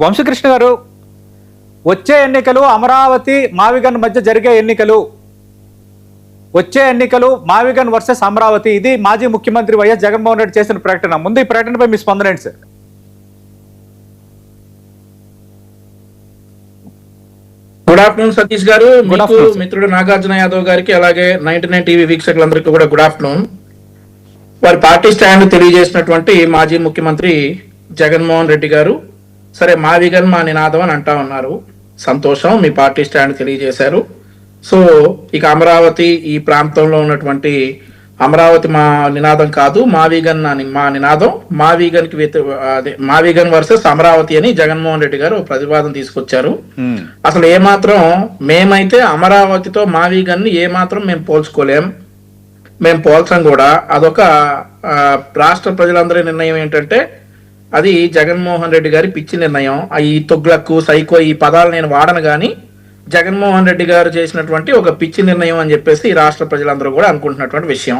వంశకృష్ణ గారు, వచ్చే ఎన్నికలు అమరావతి మావిగన్ మధ్య జరిగే ఎన్నికలు, వచ్చే ఎన్నికలు మావిగన్ వర్సెస్ అమరావతి, ఇది మాజీ ముఖ్యమంత్రి వైఎస్ జగన్మోహన్ రెడ్డి చేసిన ప్రకటన. ముందు ఈ ప్రకటనపై మీ స్పందన ఏంటి సార్? గుడ్ ఆఫ్టర్నూన్ సతీష్ గారు, మీకు మిత్రుడు నాగార్జున యాదవ్ గారికి అలాగే 99 టీవీ వీక్షకులందరికీ కూడా గుడ్ ఆఫ్టర్నూన్. వారి పార్టీ స్టాండ్ తెలియజేసినటువంటి మాజీ ముఖ్యమంత్రి జగన్మోహన్ రెడ్డి గారు, సరే మావిగన్ మా నినాదం అని అంటా ఉన్నారు. సంతోషం, మీ పార్టీ స్టాండ్ తెలియజేశారు. సో ఇక అమరావతి ఈ ప్రాంతంలో ఉన్నటువంటి అమరావతి మా నినాదం కాదు, మావిగన్ అని మా నినాదం, మావిగన్ కి మావిగన్ వర్సెస్ అమరావతి అని జగన్మోహన్ రెడ్డి గారు ప్రతిపాదన తీసుకొచ్చారు. అసలు ఏమాత్రం మేమైతే అమరావతితో మావిగన్ ని ఏమాత్రం మేము పోల్చుకోలేం, మేము పోల్చం కూడా. అదొక రాష్ట్ర ప్రజలందరి నిర్ణయం ఏంటంటే అది జగన్మోహన్ రెడ్డి గారి పిచ్చి నిర్ణయం. ఈ తొగ్లక్కు సైకో ఈ పదాలు నేను వాడను కానీ జగన్మోహన్ రెడ్డి గారు చేసినటువంటి ఒక పిచ్చి నిర్ణయం అని చెప్పేసి ఈ రాష్ట్ర ప్రజలందరూ కూడా అనుకుంటున్నటువంటి విషయం.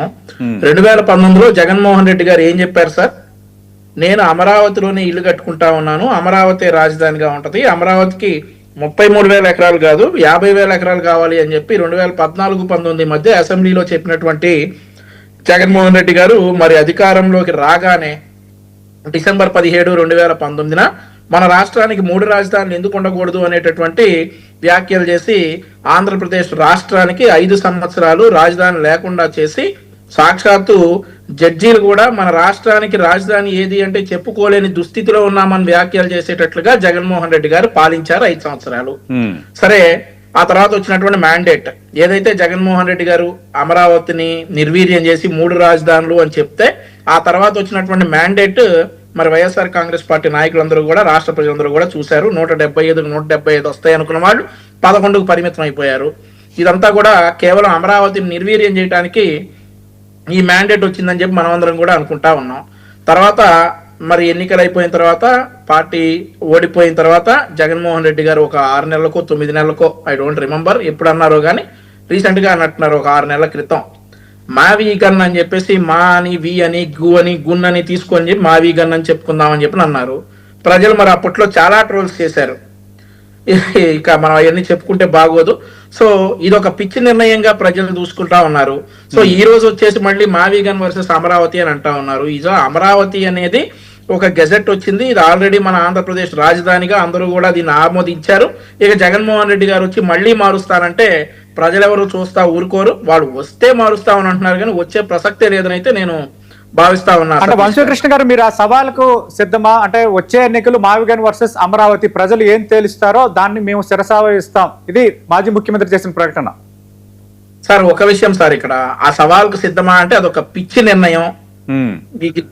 2019లో జగన్మోహన్ రెడ్డి గారు ఏం చెప్పారు సార్? నేను అమరావతిలోనే ఇల్లు కట్టుకుంటా ఉన్నాను, అమరావతి రాజధానిగా ఉంటది, అమరావతికి 33,000 ఎకరాలు కాదు 50,000 ఎకరాలు కావాలి అని చెప్పి 2014-19 మధ్య అసెంబ్లీలో చెప్పినటువంటి జగన్మోహన్ రెడ్డి గారు మరి అధికారంలోకి రాగానే డిసెంబర్ 17, 2019 మన రాష్ట్రానికి 3 రాజధానులు ఎందుకు ఉండకూడదు అనేటటువంటి వ్యాఖ్యలు చేసి ఆంధ్రప్రదేశ్ రాష్ట్రానికి 5 సంవత్సరాలు రాజధాని లేకుండా చేసి సాక్షాత్తు జడ్జీలు కూడా మన రాష్ట్రానికి రాజధాని ఏది అంటే చెప్పుకోలేని దుస్థితిలో ఉన్నామని వ్యాఖ్యలు చేసేటట్లుగా జగన్మోహన్ రెడ్డి గారు పాలించారు 5 సంవత్సరాలు. సరే, ఆ తర్వాత వచ్చినటువంటి మ్యాండేట్ ఏదైతే జగన్మోహన్ రెడ్డి గారు అమరావతిని నిర్వీర్యం చేసి 3 రాజధానులు అని చెప్తే ఆ తర్వాత వచ్చినటువంటి మ్యాండేట్ మరి వైఎస్ఆర్ కాంగ్రెస్ పార్టీ నాయకులందరూ కూడా రాష్ట్ర ప్రజలందరూ కూడా చూశారు. 175 వస్తాయి అనుకున్న వాళ్ళు 11కు పరిమితం అయిపోయారు. ఇదంతా కూడా కేవలం అమరావతిని నిర్వీర్యం చేయడానికి ఈ మ్యాండేట్ వచ్చిందని చెప్పి మనం అందరం కూడా అనుకుంటా ఉన్నాం. తర్వాత మరి ఎన్నికలు అయిపోయిన తర్వాత పార్టీ ఓడిపోయిన తర్వాత జగన్మోహన్ రెడ్డి గారు ఒక 6 నెలలకో 9 నెలలకో ఐ డోంట్ రిమెంబర్ ఎప్పుడు అన్నారో కానీ రీసెంట్ గా అన్నట్టున్నారు, ఒక 6 నెలల క్రితం మావిగన్ అని చెప్పేసి మా అని వి అని గు అని గున్ అని తీసుకొని చెప్పి మావిగన్ అని చెప్పుకుందామని చెప్పి అన్నారు. ప్రజలు మరి అప్పట్లో చాలా ట్రోల్స్ చేశారు, ఇక మనం అవన్నీ చెప్పుకుంటే బాగోదు. సో ఇది ఒక పిచ్చి నిర్ణయంగా ప్రజలు చూసుకుంటా ఉన్నారు. సో ఈ రోజు వచ్చేసి మళ్ళీ మావిగన్ వర్సెస్ అమరావతి అని అంటా ఉన్నారు. ఇది అమరావతి అనేది ఒక గెజెట్ వచ్చింది, ఇది ఆల్రెడీ మన ఆంధ్రప్రదేశ్ రాజధానిగా అందరూ కూడా దీన్ని ఆమోదించారు. ఇక జగన్మోహన్ రెడ్డి గారు వచ్చి మళ్ళీ మారుస్తానంటే ప్రజలెవరు చూస్తా ఊరుకోరు, వాళ్ళు వస్తే మారుస్తామని అంటున్నారు కానీ వచ్చే ప్రసక్తే లేదని అయితే నేను భావిస్తా ఉన్నాను. అంటే వంశకృష్ణ గారు, మీరు ఆ సవాలుకు సిద్ధమా? అంటే వచ్చే ఎన్నికలు మావిగన్ వర్సెస్ అమరావతి, ప్రజలు ఏం తేలిస్తారో దాన్ని మేము శిరసావహిస్తాం, ఇది మాజీ ముఖ్యమంత్రి చేసిన ప్రకటన. సార్ ఒక విషయం సార్, ఇక్కడ ఆ సవాల్కు సిద్ధమా అంటే అదొక పిచ్చి నిర్ణయం.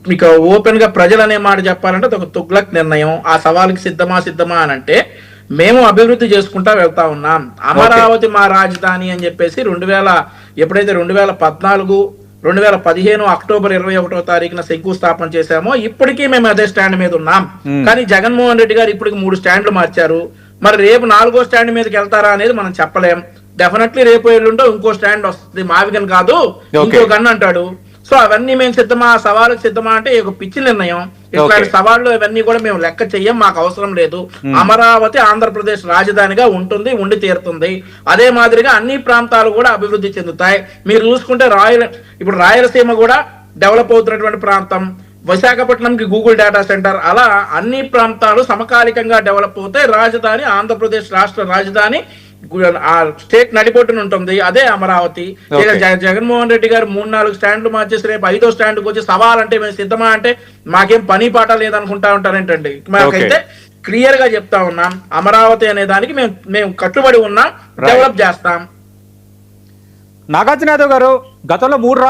మీకు ఓపెన్ గా ప్రజలు అనే మాట చెప్పాలంటే అదొక తుగ్లక్ నిర్ణయం. ఆ సవాల్కి సిద్ధమా అని అంటే మేము అభివృద్ధి చేసుకుంటా వెళ్తా ఉన్నాం. అమరావతి మా రాజధాని అని చెప్పేసి ఎప్పుడైతే 2014, 2015 అక్టోబర్ 21వ తారీఖున శంకుస్థాపన చేశామో ఇప్పటికీ మేము అదే స్టాండ్ మీద ఉన్నాం. కానీ జగన్మోహన్ రెడ్డి గారు ఇప్పటికి 3 స్టాండ్లు మార్చారు. మరి రేపు 4వ స్టాండ్ మీదకి వెళ్తారా అనేది మనం చెప్పలేం. డెఫినెట్లీ రేపు ఎల్లుండో ఇంకో స్టాండ్ వస్తుంది, మావిగన్ కాదు ఇంకో గన్ అంటాడు. సో అవన్నీ మేము సిద్ధమా, సవాళ్ళకి సిద్ధమా అంటే ఒక పిచ్చి నిర్ణయం. ఇట్లాంటి సవాళ్ళు ఇవన్నీ కూడా మేము లెక్క చెయ్యం, మాకు అవసరం లేదు. అమరావతి ఆంధ్రప్రదేశ్ రాజధానిగా ఉండి తీరుతుంది. అదే మాదిరిగా అన్ని ప్రాంతాలు కూడా అభివృద్ధి చెందుతాయి. మీరు చూసుకుంటే ఇప్పుడు రాయలసీమ కూడా డెవలప్ అవుతున్నటువంటి ప్రాంతం, విశాఖపట్నంకి గూగుల్ డేటా సెంటర్, అలా అన్ని ప్రాంతాలు సమకాలికంగా డెవలప్ అవుతాయి. రాజధాని ఆంధ్రప్రదేశ్ రాష్ట్ర రాజధాని ఆ స్టేట్ నడిబొట్టున ఉంటుంది, అదే అమరావతి. జగన్మోహన్ రెడ్డి గారు 3-4 స్టాండ్లు మార్చేసి రేపు 5వ స్టాండ్కి వచ్చి సవాల్ అంటే మేము సిద్ధమా అంటే మాకేం పని పాట లేదనుకుంటా ఉంటారేంటండి. మాకైతే క్లియర్ గా చెప్తా ఉన్నాం, అమరావతి అనే దానికి మేము కట్టుబడి ఉన్నాం, డెవలప్ చేస్తాం. నాగార్జున యాదవ్ గారు, గతంలో 3